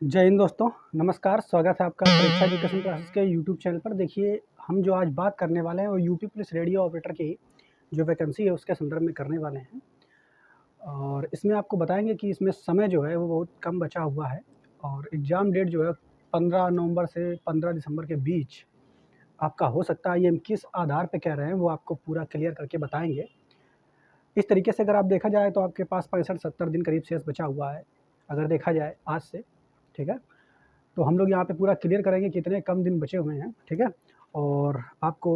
जय हिंद दोस्तों, नमस्कार। स्वागत है आपका परीक्षा एजुकेशन क्लासेस के यूट्यूब चैनल पर। देखिए, हम जो आज बात करने वाले हैं वो यूपी पुलिस रेडियो ऑपरेटर की जो वैकेंसी है उसके संदर्भ में करने वाले हैं। और इसमें आपको बताएंगे कि इसमें समय जो है वो बहुत कम बचा हुआ है और एग्ज़ाम डेट जो है 15 नवंबर से 15 दिसंबर के बीच आपका हो सकता है। ये हम किस आधार पे कह रहे हैं वो आपको पूरा क्लियर करके बताएंगे। इस तरीके से अगर आप देखा जाए तो आपके पास 65-70 दिन करीब शेष बचा हुआ है, अगर देखा जाए आज से, ठीक है। तो हम लोग यहाँ पे पूरा क्लियर करेंगे कितने कम दिन बचे हुए हैं, ठीक है। और आपको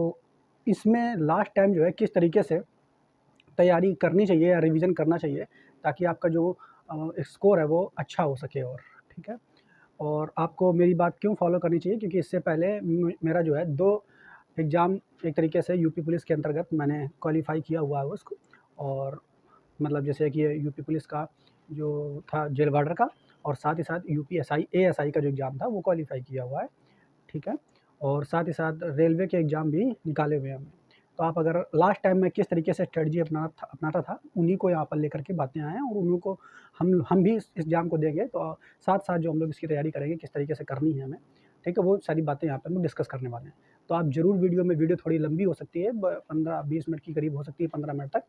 इसमें लास्ट टाइम जो है किस तरीके से तैयारी करनी चाहिए या रिवीजन करना चाहिए ताकि आपका जो स्कोर है वो अच्छा हो सके, और ठीक है। और आपको मेरी बात क्यों फॉलो करनी चाहिए, क्योंकि इससे पहले मेरा जो है 2 एग्ज़ाम एक तरीके से यूपी पुलिस के अंतर्गत मैंने क्वालिफ़ाई किया हुआ है उसको। और मतलब जैसे कि यूपी पुलिस का जो था जेल वार्डर का, और साथ ही साथ यूपीएसआई एएसआई का जो एग्ज़ाम था वो क्वालिफ़ाई किया हुआ है, ठीक है। और साथ ही साथ रेलवे के एग्ज़ाम भी निकाले हुए हैं हमने। तो आप अगर लास्ट टाइम मैं किस तरीके से स्ट्रेटजी अपनाता था उन्हीं को यहाँ पर लेकर के बातें आए हैं, और उन्हीं को हम भी इस एग्ज़ाम को देंगे। तो साथ-साथ जो हम लोग इसकी तैयारी करेंगे किस तरीके से करनी है हमें, ठीक है, वो सारी बातें यहाँ पे हम लोग डिस्कस करने वाले हैं। तो आप ज़रूर वीडियो थोड़ी लंबी हो सकती है, ब 15-20 मिनट की करीब हो सकती है, 15 मिनट तक,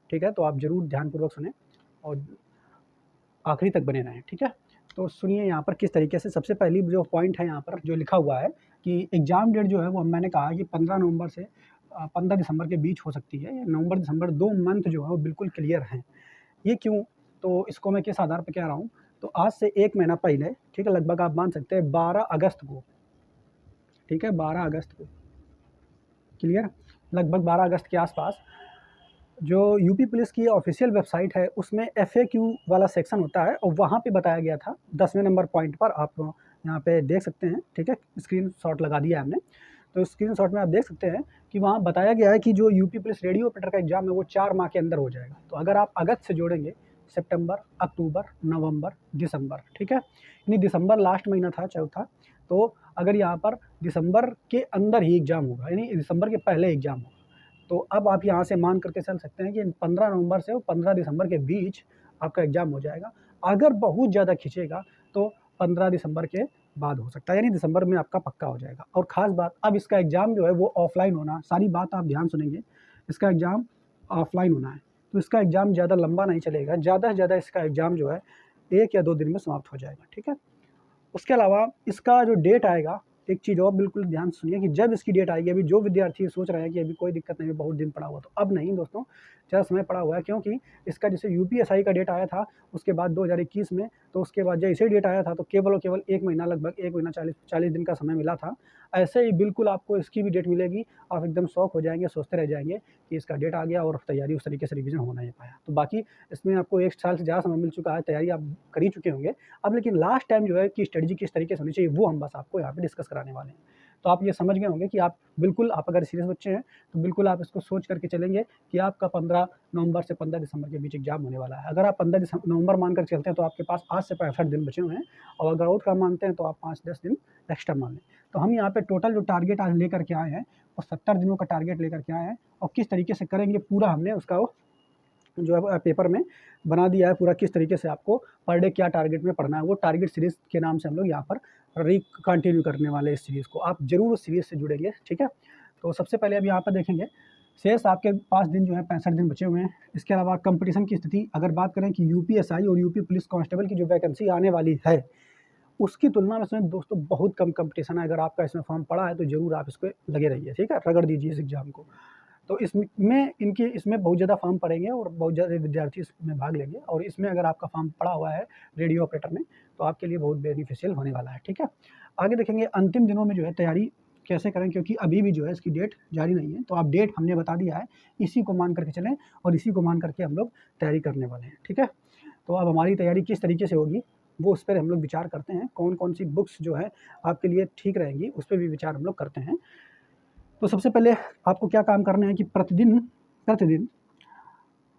ठीक है। तो आप ज़रूर ध्यानपूर्वक सुनें और आखिरी तक बने रहें, ठीक है। तो सुनिए यहाँ पर किस तरीके से सबसे पहली जो पॉइंट है यहाँ पर जो लिखा हुआ है कि एग्ज़ाम डेट जो है वो मैंने कहा कि 15 नवंबर से 15 दिसंबर के बीच हो सकती है। नवंबर दिसंबर 2 मंथ जो है वो बिल्कुल क्लियर हैं। ये क्यों? तो इसको मैं किस आधार पर कह रहा हूँ, तो आज से 1 महीना पहले, ठीक है, लगभग आप मान सकते हैं 12 अगस्त को, ठीक है, 12 अगस्त को, क्लियर, लगभग 12 अगस्त के आसपास जो यूपी पुलिस की ऑफिशियल वेबसाइट है उसमें एफएक्यू वाला सेक्शन होता है, और वहाँ पे बताया गया था 10वें नंबर पॉइंट पर, आप यहाँ पे देख सकते हैं, ठीक है, स्क्रीनशॉट लगा दिया है हमने। तो स्क्रीनशॉट में आप देख सकते हैं कि वहाँ बताया गया है कि जो यूपी पुलिस रेडियो ऑपरेटर का एग्ज़ाम है वो 4 माह के अंदर हो जाएगा। तो अगर आप अगस्त से जोड़ेंगे, सितंबर, अक्टूबर, नवंबर, दिसंबर, ठीक है, यानी दिसंबर लास्ट महीना था चौथा। तो अगर यहाँ पर दिसंबर के अंदर ही एग्ज़ाम होगा, यानी दिसंबर के पहले एग्ज़ाम होगा, तो अब आप यहाँ से मान करके चल सकते हैं कि 15 नवंबर से 15 दिसंबर के बीच आपका एग्ज़ाम हो जाएगा। अगर बहुत ज़्यादा खींचेगा तो 15 दिसंबर के बाद हो सकता है, यानी दिसंबर में आपका पक्का हो जाएगा। और ख़ास बात, अब इसका एग्ज़ाम जो है वो ऑफ़लाइन होना, सारी बात आप ध्यान सुनेंगे, इसका एग्ज़ाम ऑफ़लाइन होना है। तो इसका एग्ज़ाम ज़्यादा लंबा नहीं चलेगा, ज़्यादा से ज़्यादा इसका एग्ज़ाम जो है 1 या 2 दिन में समाप्त हो जाएगा, ठीक है। उसके अलावा इसका जो डेट आएगा, एक चीज़ और बिल्कुल ध्यान से सुनिए कि जब इसकी डेट आएगी, अभी जो विद्यार्थी सोच रहे हैं कि अभी कोई दिक्कत नहीं है, बहुत दिन पड़ा हुआ, तो अब नहीं दोस्तों, ज़्यादा समय पड़ा हुआ है, क्योंकि इसका जैसे यूपीएसआई का डेट आया था उसके बाद 2021 में, तो उसके बाद जैसे ही डेट आया था तो केवल और केवल 1 महीना, लगभग 1 महीना 40 दिन का समय मिला था। ऐसे ही बिल्कुल आपको इसकी भी डेट मिलेगी, आप एकदम शॉक हो जाएँगे, सोचते रह जाएँगे कि इसका डेट आ गया और तैयारी उस तरीके से रिवीजन हो नहीं पाया। तो बाकी इसमें आपको 1 साल से ज़्यादा समय मिल चुका है, तैयारी आप कर ही चुके होंगे। अब लेकिन लास्ट टाइम जो है कि स्ट्रेटजी किस तरीके से होनी चाहिए वो हम बस आपको यहाँ पे डिस्कस कराने वाले हैं। तो आप ये समझ गए होंगे कि आप बिल्कुल, आप अगर सीरियस बच्चे हैं तो बिल्कुल आप इसको सोच करके चलेंगे कि आपका 15 नवंबर से 15 दिसंबर के बीच एग्ज़ाम होने वाला है। अगर आप 15 नवंबर मानकर चलते हैं तो आपके पास आज से 65 दिन बचे हुए हैं, और अगर और कम मानते हैं तो आप 5-10 दिन एक्स्ट्रा मान लें। तो हम यहाँ पे टोटल जो टारगेट आज लेकर के आए हैं वो 70 दिनों का टारगेट लेकर के आए हैं, और किस तरीके से करेंगे पूरा हमने उसका वो जो है पेपर में बना दिया है पूरा, किस तरीके से आपको पर डे क्या टारगेट में पढ़ना है, वो टारगेट सीरीज़ के नाम से हम लोग यहाँ पर कंटिन्यू करने वाले इस सीरीज़ को। आप ज़रूर उस सीरीज़ से जुड़ेंगे, ठीक है। तो सबसे पहले अब यहाँ पर देखेंगे, शेष आपके पास दिन जो है 65 दिन बचे हुए हैं। इसके अलावा कंपटीशन की स्थिति अगर बात करें कि यूपीएसआई और यूपी पुलिस कांस्टेबल की जो वैकेंसी आने वाली है उसकी तुलना में इसमें दोस्तों बहुत कम कंपटीशन है। अगर आपका इसमें फॉर्म पड़ा है तो ज़रूर आप इस पे लगे रहिए, ठीक है, रगड़ दीजिए इस एग्ज़ाम को। तो इसमें बहुत ज़्यादा फॉर्म पड़ेंगे और बहुत ज़्यादा विद्यार्थी इसमें भाग लेंगे, और इसमें अगर आपका फॉर्म पड़ा हुआ है रेडियो ऑपरेटर में तो आपके लिए बहुत बेनिफिशियल होने वाला है, ठीक है। आगे देखेंगे अंतिम दिनों में जो है तैयारी कैसे करें, क्योंकि अभी भी जो है इसकी डेट जारी नहीं है। तो आप डेट हमने बता दिया है, इसी को मान करके चलें और इसी को मान करके हम लोग तैयारी करने वाले हैं, ठीक है। तो अब हमारी तैयारी किस तरीके से होगी वो उस पर हम लोग विचार करते हैं, कौन-कौन सी बुक्स जो है आपके लिए ठीक रहेंगी उस पे भी विचार हम लोग करते हैं। तो सबसे पहले आपको क्या काम करना है कि प्रतिदिन प्रतिदिन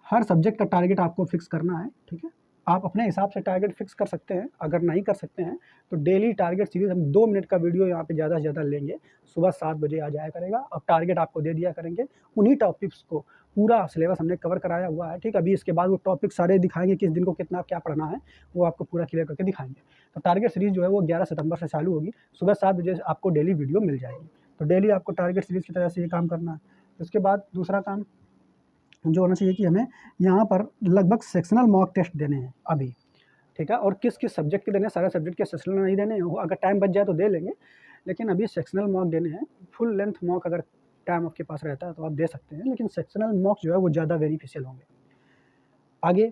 हर सब्जेक्ट का टारगेट आपको फिक्स करना है, ठीक है। आप अपने हिसाब से टारगेट फिक्स कर सकते हैं, अगर नहीं कर सकते हैं तो डेली टारगेट सीरीज़ हम 2 मिनट का वीडियो यहाँ पे ज़्यादा से ज़्यादा लेंगे, सुबह 7 बजे आ जाया करेगा और टारगेट आपको दे दिया करेंगे। उन्हीं टॉपिक्स को पूरा सिलेबस हमने कवर कराया हुआ है, ठीक है। अभी इसके बाद वो टॉपिक सारे दिखाएंगे, किस दिन को कितना क्या पढ़ना है वो आपको पूरा क्लियर करके दिखाएंगे। तो टारगेट सीरीज़ जो है वो 11 सितंबर से चालू होगी, सुबह 7 बजे से आपको डेली वीडियो मिल जाएगी। तो डेली आपको टारगेट सीरीज़ की तरह से ये काम करना है। उसके बाद दूसरा काम जो होना चाहिए कि हमें यहाँ पर लगभग सेक्शनल मॉक टेस्ट देने हैं अभी, ठीक है। और किस किस सब्जेक्ट के देने हैं, सारे सब्जेक्ट के सेक्शनल नहीं देने हैं, अगर टाइम बच जाए तो दे लेंगे, लेकिन अभी सेक्शनल मॉक देने हैं। फुल लेंथ मॉक अगर टाइम आपके पास रहता है तो आप दे सकते हैं, लेकिन सेक्शनल मॉक जो है वो ज़्यादा बेनिफिशियल होंगे। आगे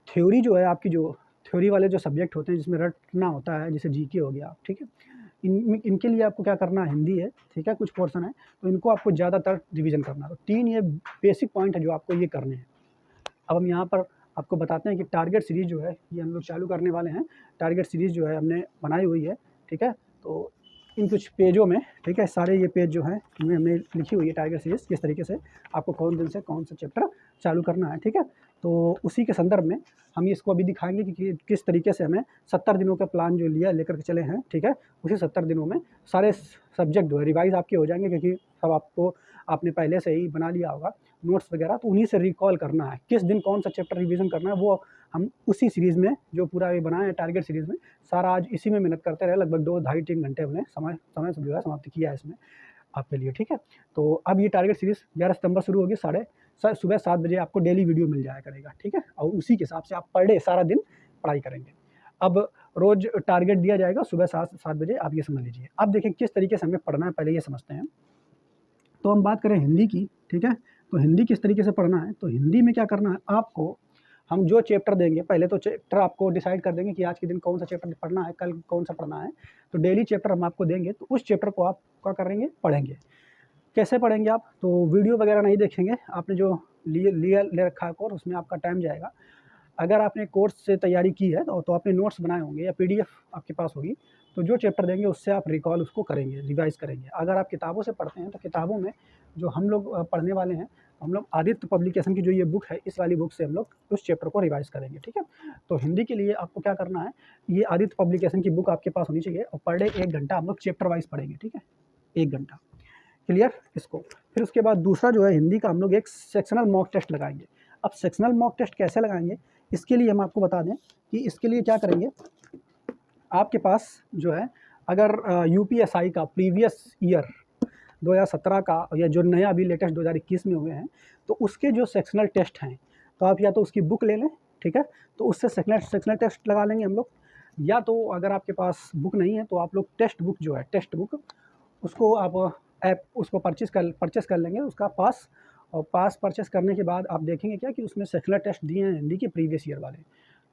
थ्योरी जो है आपकी, जो थ्योरी वाले जो सब्जेक्ट होते हैं जिसमें रटना होता है, जैसे जीके हो गया, ठीक है, इनके लिए आपको क्या करना है, हिंदी है, ठीक है, कुछ पोर्शन है, तो इनको आपको ज़्यादातर रिवीजन करना है। तो 3 ये बेसिक पॉइंट है जो आपको ये करने हैं। अब हम यहाँ पर आपको बताते हैं कि टारगेट सीरीज़ जो है ये हम लोग चालू करने वाले हैं। टारगेट सीरीज़ जो है हमने बनाई हुई है, ठीक है। तो इन कुछ पेजों में, ठीक है, सारे ये पेज जो हैं इनमें हमने लिखी हुई है टारगेट सीरीज़, किस तरीके से आपको कौन दिन से कौन सा चैप्टर चालू करना है, ठीक है। तो उसी के संदर्भ में हम इसको अभी दिखाएंगे कि किस तरीके से हमें 70 दिनों का प्लान जो लिया लेकर के चले हैं, ठीक है। उसी 70 दिनों में सारे सब्जेक्ट जो है रिवाइज आपके हो जाएंगे, क्योंकि सब आपने पहले से ही बना लिया होगा नोट्स वगैरह, तो उन्हीं से रिकॉल करना है किस दिन कौन सा चैप्टर रिवीजन करना है। वो हम उसी सीरीज़ में जो पूरा ये बनाए हैं टारगेट सीरीज़ में, सारा आज इसी में मेहनत करते रहे। लगभग 2 ढाई 3 घंटे हमने समय जो है समाप्त किया है इसमें आपके लिए, ठीक है। तो अब ये टारगेट सीरीज़ 11 सितंबर शुरू होगी, सुबह 7 बजे आपको डेली वीडियो मिल जाया करेगा, ठीक है। और उसी के हिसाब से आप पर डे सारा दिन पढ़ाई करेंगे। अब रोज़ टारगेट दिया जाएगा सुबह 7 बजे, आप ये समझ लीजिए। अब देखिए किस तरीके से हमें पढ़ना है, पहले ये समझते हैं। तो हम बात करें हिंदी की, ठीक है। तो हिंदी किस तरीके से पढ़ना है, तो हिंदी में क्या करना है आपको, हम जो चैप्टर देंगे, पहले तो चैप्टर आपको डिसाइड कर देंगे कि आज के दिन कौन सा चैप्टर पढ़ना है, कल कौन सा पढ़ना है। तो डेली चैप्टर हम आपको देंगे, तो उस चैप्टर को आप क्या करेंगे, पढ़ेंगे। कैसे पढ़ेंगे आप, तो वीडियो वगैरह नहीं देखेंगे, आपने जो ले रखा है कोर्स, उसमें आपका टाइम जाएगा। अगर आपने कोर्स से तैयारी की है तो आपने नोट्स बनाए होंगे या पीडीएफ आपके पास होगी, तो जो चैप्टर देंगे उससे आप रिकॉल उसको करेंगे, रिवाइज़ करेंगे। अगर आप किताबों से पढ़ते हैं तो किताबों में जो हम लोग पढ़ने वाले हैं, हम लोग आदित्य पब्लिकेशन की जो ये बुक है, इस वाली बुक से हम लोग उस चैप्टर को रिवाइज़ करेंगे, ठीक है। तो हिंदी के लिए आपको क्या करना है, ये आदित्य पब्लिकेशन की बुक आपके पास होनी चाहिए, और पर डे 1 घंटा हम लोग चैप्टर वाइज़ पढ़ेंगे, ठीक है, 1 घंटा, क्लियर इसको। फिर उसके बाद दूसरा जो है हिंदी का हम लोग एक सेक्शनल मॉक टेस्ट लगाएंगे। अब सेक्शनल मॉक टेस्ट कैसे लगाएंगे, इसके लिए हम आपको बता दें कि इसके लिए क्या करेंगे, आपके पास जो है अगर यूपीएसआई का प्रीवियस ईयर 2017 का या जो नया अभी लेटेस्ट 2021 में हुए हैं, तो उसके जो सेक्शनल टेस्ट हैं, तो आप या तो उसकी बुक ले लें, ठीक है, तो उससे सेक्शनल टेस्ट लगा लेंगे हम लोग। या तो अगर आपके पास बुक नहीं है तो आप लोग टेस्ट बुक जो है, टेस्ट बुक, उसको आप ऐप उसको परचेस कर लेंगे उसका पास। और पास परचेस करने के बाद आप देखेंगे क्या कि उसमें सेक्शनल टेस्ट दिए हैं हिंदी के प्रीवियस ईयर वाले,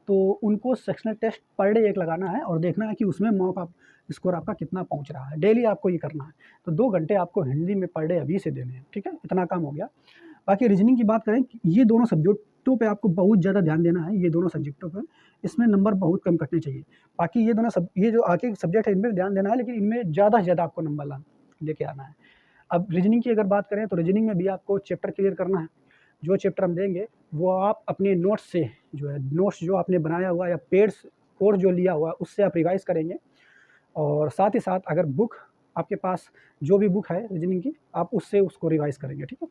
तो उनको सेक्शनल टेस्ट पर डे 1 लगाना है और देखना है कि उसमें मॉक आप स्कोर आपका कितना पहुंच रहा है। डेली आपको ये करना है। तो 2 घंटे आपको हिंदी में पर डे अभी से देने हैं, ठीक है, इतना काम हो गया। बाकी रीजनिंग की बात करें, ये दोनों सब्जेक्टों पे आपको बहुत ज़्यादा ध्यान देना है, ये दोनों सब्जेक्टों पे, इसमें नंबर बहुत कम कटने चाहिए। बाकी ये जो आगे सब्जेक्ट है इनमें ध्यान देना है, लेकिन इनमें ज़्यादा से ज़्यादा आपको नंबर लेके आना है। अब रीजनिंग की अगर बात करें तो रीजनिंग में भी आपको चैप्टर क्लियर करना है। जो चैप्टर हम देंगे वो आप अपने नोट्स से, जो है नोट्स जो आपने बनाया हुआ या पेड्स कोर्स जो लिया हुआ उससे आप रिवाइज़ करेंगे। और साथ ही साथ अगर बुक आपके पास जो भी बुक है रीजनिंग की, आप उससे उसको रिवाइज़ करेंगे, ठीक है।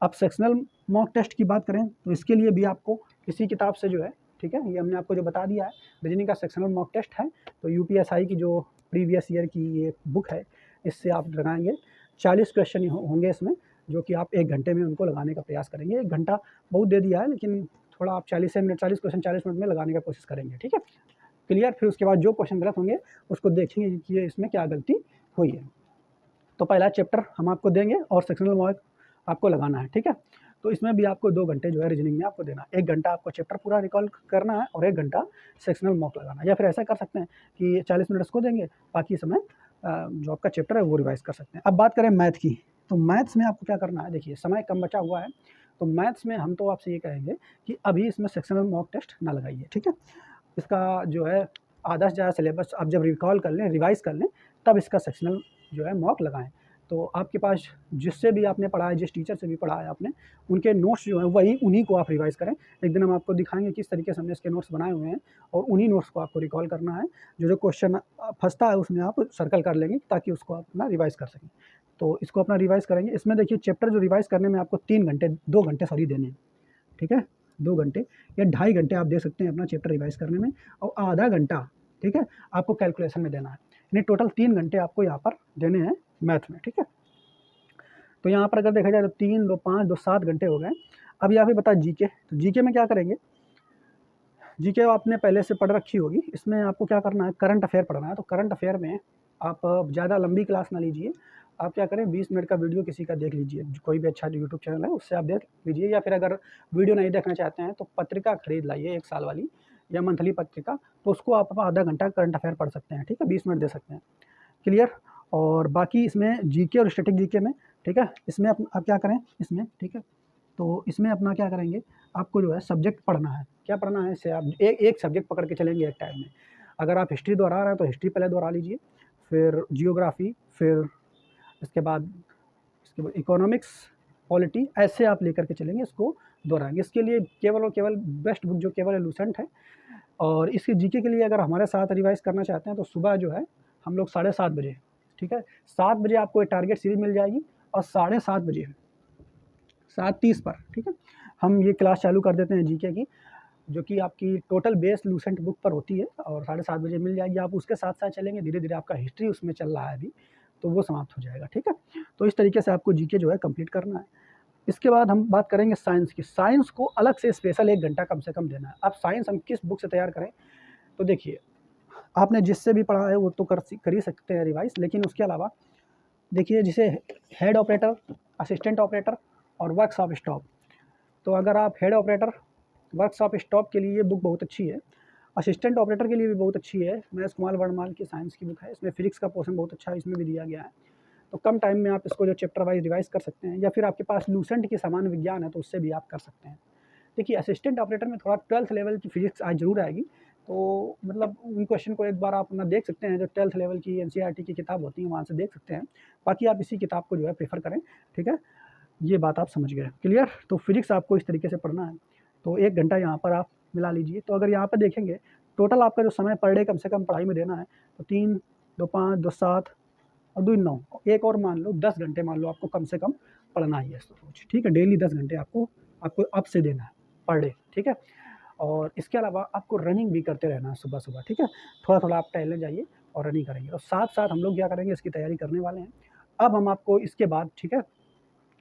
अब सेक्शनल मॉक टेस्ट की बात करें तो इसके लिए भी आपको इसी किताब से जो है, ठीक है, ये हमने आपको जो बता दिया है, रीजनिंग का सेक्शनल मॉक टेस्ट है, तो यूपीएसआई की जो प्रीवियस ईयर की ये बुक है, इससे आप लगाएंगे। 40 क्वेश्चन होंगे इसमें, जो कि आप 1 घंटे में उनको लगाने का प्रयास करेंगे। 1 घंटा बहुत दे दिया है, लेकिन थोड़ा आप 40 क्वेश्चन 40 मिनट में लगाने का कोशिश करेंगे, ठीक है, क्लियर। फिर उसके बाद जो क्वेश्चन गलत होंगे उसको देखेंगे कि ये इसमें क्या गलती हुई है। तो पहला चैप्टर हम आपको देंगे और सेक्शनल मॉक आपको लगाना है, ठीक है। तो इसमें भी आपको 2 घंटे जो है रीजनिंग में आपको देना है। 1 घंटा आपको चैप्टर पूरा रिकॉल करना है और 1 घंटा सेक्शनल मॉक लगाना है। या फिर ऐसा कर सकते हैं कि 40 मिनट उसको देंगे, बाकी समय जो आपका चैप्टर है वो रिवाइज़ कर सकते हैं। अब बात करें मैथ की, तो मैथ्स में आपको क्या करना है, देखिए समय कम बचा हुआ है, तो मैथ्स में हम तो आपसे ये कहेंगे कि अभी इसमें सेक्शनल मॉक टेस्ट ना लगाइए, ठीक है। इसका जो है आधा से ज़्यादा सिलेबस आप जब रिकॉल कर लें, रिवाइज़ कर लें, तब इसका सेक्शनल जो है मॉक लगाएँ। तो आपके पास जिससे भी आपने पढ़ा है, जिस टीचर से भी पढ़ा है आपने, उनके नोट्स जो हैं उन्हीं को आप रिवाइज़ करें। एक दिन हम आपको दिखाएँगे किस तरीके से हमने इसके नोट्स बनाए हुए हैं, और उन्हीं नोट्स को आपको रिकॉल करना है। जो क्वेश्चन फँसता है उसमें आप सर्कल कर लेंगे ताकि उसको आप अपना रिवाइज़ कर सकें। तो इसको अपना रिवाइज़ करेंगे। इसमें देखिए चैप्टर जो रिवाइज़ करने में आपको 2 घंटे सॉरी देने हैं, ठीक है? 2 घंटे या ढाई घंटे आप दे सकते हैं अपना चैप्टर रिवाइज़ करने में, और आधा घंटा, ठीक है, आपको कैलकुलेशन में देना है। यानी टोटल 3 घंटे आपको यहाँ पर देने हैं मैथ में, ठीक है? तो यहाँ पर अगर देखा जाए तो 3, 2, 5, 2, 7 घंटे हो गए। अब यहाँ पे बता जीके, तो जीके में क्या करेंगे, जीके आपने पहले से पढ़ रखी होगी। इसमें आपको क्या करना है, करंट अफेयर पढ़ना है। तो करंट अफेयर में आप ज़्यादा लंबी क्लास ना लीजिए, आप क्या करें 20 मिनट का वीडियो किसी का देख लीजिए, कोई भी अच्छा जो यूट्यूब चैनल है उससे आप देख लीजिए, या फिर अगर वीडियो नहीं देखना चाहते हैं तो पत्रिका खरीद लाइए 1 साल वाली या मंथली पत्रिका, तो उसको आप आधा घंटा करंट अफेयर पढ़ सकते हैं, ठीक है? 20 मिनट दे सकते हैं, क्लियर? और बाकी इसमें जीके और स्टैटिक जीके में, ठीक है, इसमें आप क्या करें इसमें, ठीक है, तो इसमें अपना क्या करेंगे, आपको जो है सब्जेक्ट पढ़ना है। क्या पढ़ना है, इससे आप एक सब्जेक्ट पकड़ के चलेंगे एक टाइम में। अगर आप हिस्ट्री दोहरा रहे हैं तो हिस्ट्री पहले दोहरा लीजिए, फिर जियोग्राफी, फिर इसके बाद इकोनॉमिक्स, पॉलिटी, ऐसे आप लेकर के चलेंगे, इसको दोहराएंगे। इसके लिए केवल और केवल बेस्ट बुक जो केवल लूसेंट है। और इसके जीके के लिए अगर हमारे साथ रिवाइज़ करना चाहते हैं तो सुबह जो है हम लोग 7:30 बजे, ठीक है, 7 बजे आपको एक टारगेट सीरीज मिल जाएगी, और 7:30 बजे 7:30 पर, ठीक है, हम ये क्लास चालू कर देते हैं जीके की, जो कि आपकी टोटल बेस लूसेंट बुक पर होती है, और 7:30 बजे मिल जाएगी। आप उसके साथ साथ चलेंगे, धीरे धीरे आपका हिस्ट्री उसमें चल रहा है अभी, तो वो समाप्त हो जाएगा, ठीक है? तो इस तरीके से आपको जीके जो है कंप्लीट करना है। इसके बाद हम बात करेंगे साइंस की। साइंस को अलग से स्पेशल 1 घंटा कम से कम देना है। अब साइंस हम किस बुक से तैयार करें, तो देखिए आपने जिससे भी पढ़ा है वो तो कर ही सकते हैं रिवाइज़, लेकिन उसके अलावा देखिए जैसे हेड ऑपरेटर, असिस्टेंट ऑपरेटर और वर्क्स ऑफ स्टॉप। तो अगर आप head operator, works of stop के लिए ये बुक बहुत अच्छी है, असिस्टेंट ऑपरेटर के लिए भी बहुत अच्छी है, महेश कुमार वर्णमाल की साइंस की बुक है। इसमें फिजिक्स का पोर्शन बहुत अच्छा है, इसमें भी दिया गया है। तो कम टाइम में आप इसको जो चैप्टर वाइज रिवाइज़ कर सकते हैं, या फिर आपके पास लूसेंट की सामान्य विज्ञान है तो उससे भी आप कर सकते हैं। देखिए असिस्टेंट ऑपरेटर में थोड़ा 12th लेवल की फिजिक्स आज ज़रूर आएगी, तो मतलब उन क्वेश्चन को एक बार आप अपना देख सकते हैं, जो 12th लेवल की एनसीईआरटी की किताब होती है वहाँ से देख सकते हैं। बाकी आप इसी किताब को जो है प्रेफर करें, ठीक है? ये बात आप समझ गए, क्लियर? तो फिजिक्स आपको इस तरीके से पढ़ना है, तो 1 घंटा यहाँ पर आप मिला लीजिए। तो अगर यहाँ पर देखेंगे टोटल आपका जो समय पर डे कम से कम पढ़ाई में देना है, तो 3, 2, 5, 2, 7 और 2, 9, एक और मान लो 10 घंटे मान लो आपको कम से कम पढ़ना ही है रोज, ठीक है? डेली 10 घंटे आपको अब से देना है पर डे, ठीक है? और इसके अलावा आपको रनिंग भी करते रहना है सुबह-सुबह, ठीक है? थोड़ा-थोड़ा आप टहलने जाइए और रनिंग करेंगे, और साथ-साथ हम लोग क्या करेंगे इसकी तैयारी करने वाले हैं। अब हम आपको इसके बाद, ठीक है,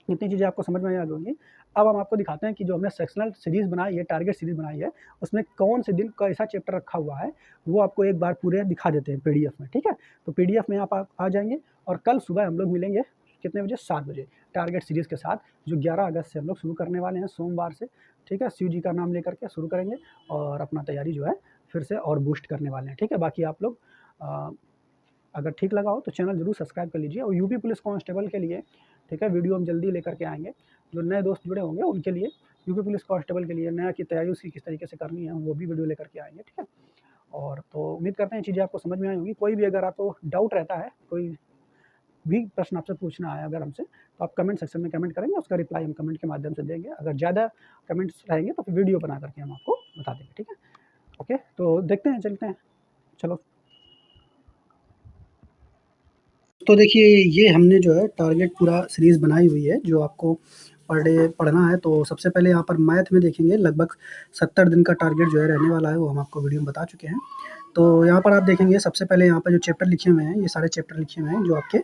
इतनी चीज़ें आपको समझ में आ गई होंगी। अब हम आपको दिखाते हैं कि जो हमने सेक्शनल सीरीज़ बनाई है, टारगेट सीरीज़ बनाई है, उसमें कौन से दिन कैसा चैप्टर रखा हुआ है, वो आपको एक बार पूरे दिखा देते हैं पीडीएफ में, ठीक है? तो पीडीएफ में आप आ जाएँगे, और कल सुबह हम लोग मिलेंगे कितने बजे? 7 बजे, टारगेट सीरीज़ के साथ, जो 11 अगस्त से हम लोग शुरू करने वाले हैं, सोमवार से, ठीक है? शिव जी का नाम लेकर के शुरू करेंगे, और अपना तैयारी जो है फिर से और बूस्ट करने वाले हैं, ठीक है? बाकी आप लोग अगर ठीक लगा हो तो चैनल ज़रूर सब्सक्राइब कर लीजिए। और यूपी पुलिस कांस्टेबल के लिए, ठीक है, वीडियो हम जल्दी लेकर के आएँगे। जो नए दोस्त जुड़े होंगे उनके लिए, यूपी पुलिस कांस्टेबल के लिए नया की तैयारी उसकी किस तरीके से करनी है, वो भी वीडियो लेकर के आएँगे, ठीक है? और तो उम्मीद करते हैं चीज़ें आपको समझ में आई होंगी। कोई भी अगर आपको डाउट रहता है, कोई भी प्रश्न आपसे पूछना है अगर हमसे, तो आप कमेंट सेक्शन में कमेंट करेंगे, उसका रिप्लाई हम कमेंट के माध्यम से देंगे। अगर ज़्यादा कमेंट्स रहेंगे तो फिर वीडियो बना करके हम आपको बता देंगे, ठीक है? ओके, तो देखते हैं, चलते हैं, चलो। तो देखिए ये हमने जो है टारगेट पूरा सीरीज़ बनाई हुई है, जो आपको पर डे पढ़ना है। तो सबसे पहले यहाँ पर मैथ में देखेंगे, लगभग 70 दिन का टारगेट जो है रहने वाला है, वो हम आपको वीडियो में बता चुके हैं। तो यहाँ पर आप देखेंगे सबसे पहले यहाँ पर जो चैप्टर लिखे हुए हैं, ये सारे चैप्टर लिखे हुए हैं जो आपके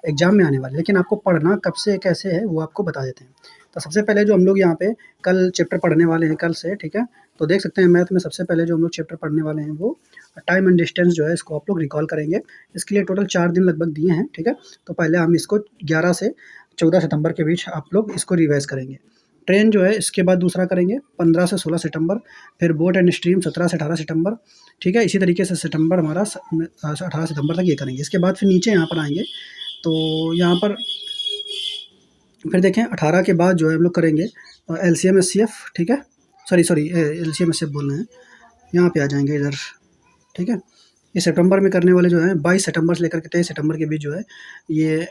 एग्ज़ाम में आने वाले हैं, लेकिन आपको पढ़ना कब से कैसे है वो आपको बता देते हैं। तो सबसे पहले जो हम लोग यहाँ पे कल चैप्टर पढ़ने वाले हैं, कल से, ठीक है? तो देख सकते हैं मैथ में सबसे पहले जो हम लोग चैप्टर पढ़ने वाले हैं वो टाइम एंड डिस्टेंस जो है, इसको आप लोग रिकॉल करेंगे। इसके लिए टोटल 4 दिन लगभग दिए हैं, ठीक है? तो पहले हम इसको 11 से 14 सितंबर के बीच आप लोग इसको रिवाइज़ करेंगे। ट्रेन जो है इसके बाद दूसरा करेंगे 15 से 16 सितंबर, फिर बोट एंड स्ट्रीम 17 से 18 सितंबर, ठीक है? इसी तरीके से सितंबर हमारा 18 सितंबर तक ये करेंगे। इसके बाद फिर नीचे यहाँ पर आएँगे, तो यहाँ पर फिर देखें 18 के बाद जो है हम लोग करेंगे एलसीएम एचसीएफ, ठीक है? सॉरी एलसीएम एचसीएफ बोल रहे हैं, यहाँ पे आ जाएँगे इधर, ठीक है? ये सितंबर में करने वाले जो हैं 22 सितंबर से लेकर के 23 सितंबर के बीच जो है ये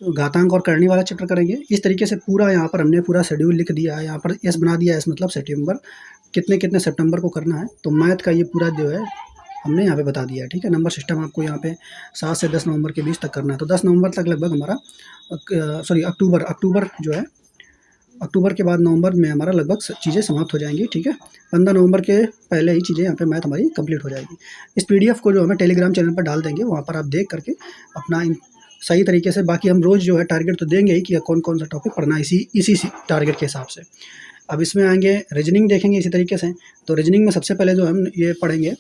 घातांक और करनी वाला चैप्टर करेंगे। इस तरीके से पूरा यहाँ पर हमने पूरा शेड्यूल लिख दिया है, यहाँ पर एस बना दिया है, एस मतलब सितंबर, कितने-कितने सितंबर को करना है। तो मैथ का ये पूरा जो है हमने यहाँ पे बता दिया है, ठीक है। नंबर सिस्टम आपको यहाँ पे 7 से 10 नवंबर के बीच तक करना है, तो 10 नवंबर तक लगभग हमारा अक्टूबर जो है, अक्टूबर के बाद नवंबर में हमारा लगभग चीज़ें समाप्त हो जाएंगी, ठीक है। 15 नवंबर के पहले ही चीज़ें यहाँ पे मैथ हमारी कंप्लीट हो जाएगी। इस पीडीएफ को जो हमें टेलीग्राम चैनल पर डाल देंगे, वहाँ पर आप देख करके अपना सही तरीके से, बाकी हम रोज़ जो है टारगेट तो देंगे ही कि कौन कौन सा टॉपिक पढ़ना है इसी टारगेट के हिसाब से। अब इसमें आएंगे रीजनिंग देखेंगे इसी तरीके से। तो रीजनिंग में सबसे पहले जो हम ये पढ़ेंगे,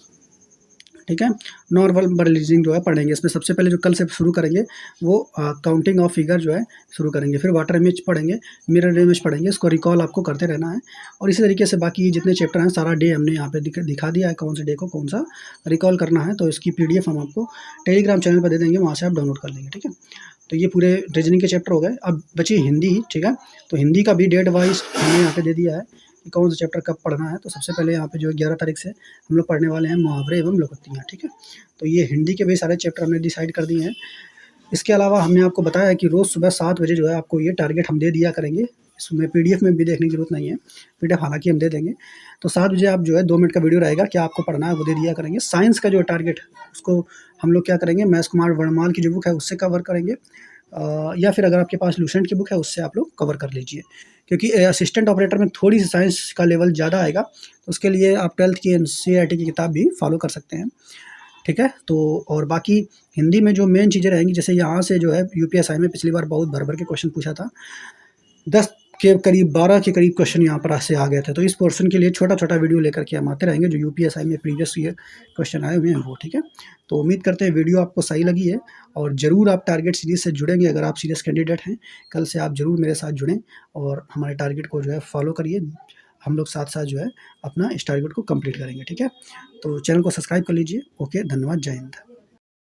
ठीक है, नॉर्मल रीजनिंग जो है पढ़ेंगे। इसमें सबसे पहले जो कल से शुरू करेंगे वो काउंटिंग ऑफ फिगर जो है शुरू करेंगे, फिर वाटर इमेज पढ़ेंगे, मिरर इमेज पढ़ेंगे। इसको रिकॉल आपको करते रहना है, और इसी तरीके से बाकी जितने चैप्टर हैं सारा डे हमने यहाँ पे दिखा दिया है, कौन से डे को कौन सा रिकॉल करना है। तो इसकी पीडीएफ हम आपको टेलीग्राम चैनल पर दे देंगे, वहाँ से आप डाउनलोड कर लेंगे, ठीक है। तो ये पूरे रीजनिंग के चैप्टर हो गए। अब बची हिंदी, ठीक है। तो हिंदी का भी डेट वाइज हमने यहाँ पे दे दिया है कि कौन सा चैप्टर कब पढ़ना है। तो सबसे पहले यहाँ पे जो 11 तारीख से हम लोग पढ़ने वाले हैं मुहावरे एवं लोकोक्तियाँ, ठीक है। तो ये हिंदी के भी सारे चैप्टर हमने डिसाइड कर दिए हैं। इसके अलावा हमने आपको बताया है कि रोज़ सुबह 7 बजे जो है आपको ये टारगेट हम दे दिया करेंगे। इसमें पीडीएफ में भी देखने की जरूरत नहीं है, पीडीएफ हालांकि हम दे देंगे। तो 7 बजे आप जो है 2 मिनट का वीडियो रहेगा, क्या आपको पढ़ना है वो दे दिया करेंगे। साइंस का जो टारगेट उसको हम लोग क्या करेंगे, महेश कुमार वर्णमाल की जो बुक है उससे कवर करेंगे, या फिर अगर आपके पास लूसेंट की बुक है उससे आप लोग कवर कर लीजिए, क्योंकि असिस्टेंट ऑपरेटर में थोड़ी सी साइंस का लेवल ज़्यादा आएगा। तो उसके लिए आप 12th की एनसीईआरटी की किताब भी फॉलो कर सकते हैं, ठीक है। तो और बाकी हिंदी में जो मेन चीज़ें रहेंगी, जैसे यहाँ से जो है यूपीएसआई में पिछली बार बहुत भर भर के क्वेश्चन पूछा था, 10 के करीब 12 के करीब क्वेश्चन यहाँ पर से आ गए थे। तो इस पोर्शन के लिए छोटा छोटा वीडियो लेकर के हम आते रहेंगे, जो यूपीएसआई में प्रीवियस ईयर क्वेश्चन आए हुए हैं वो, ठीक है। तो उम्मीद करते हैं वीडियो आपको सही लगी है, और ज़रूर आप टारगेट सीरीज़ से जुड़ेंगे। अगर आप सीरियस कैंडिडेट हैं, कल से आप ज़रूर मेरे साथ जुड़ें और हमारे टारगेट को जो है फॉलो करिए। हम लोग साथ साथ जो है अपना इस टारगेट को कंप्लीट करेंगे, ठीक है। तो चैनल को सब्सक्राइब कर लीजिए। ओके, धन्यवाद, जय हिंद।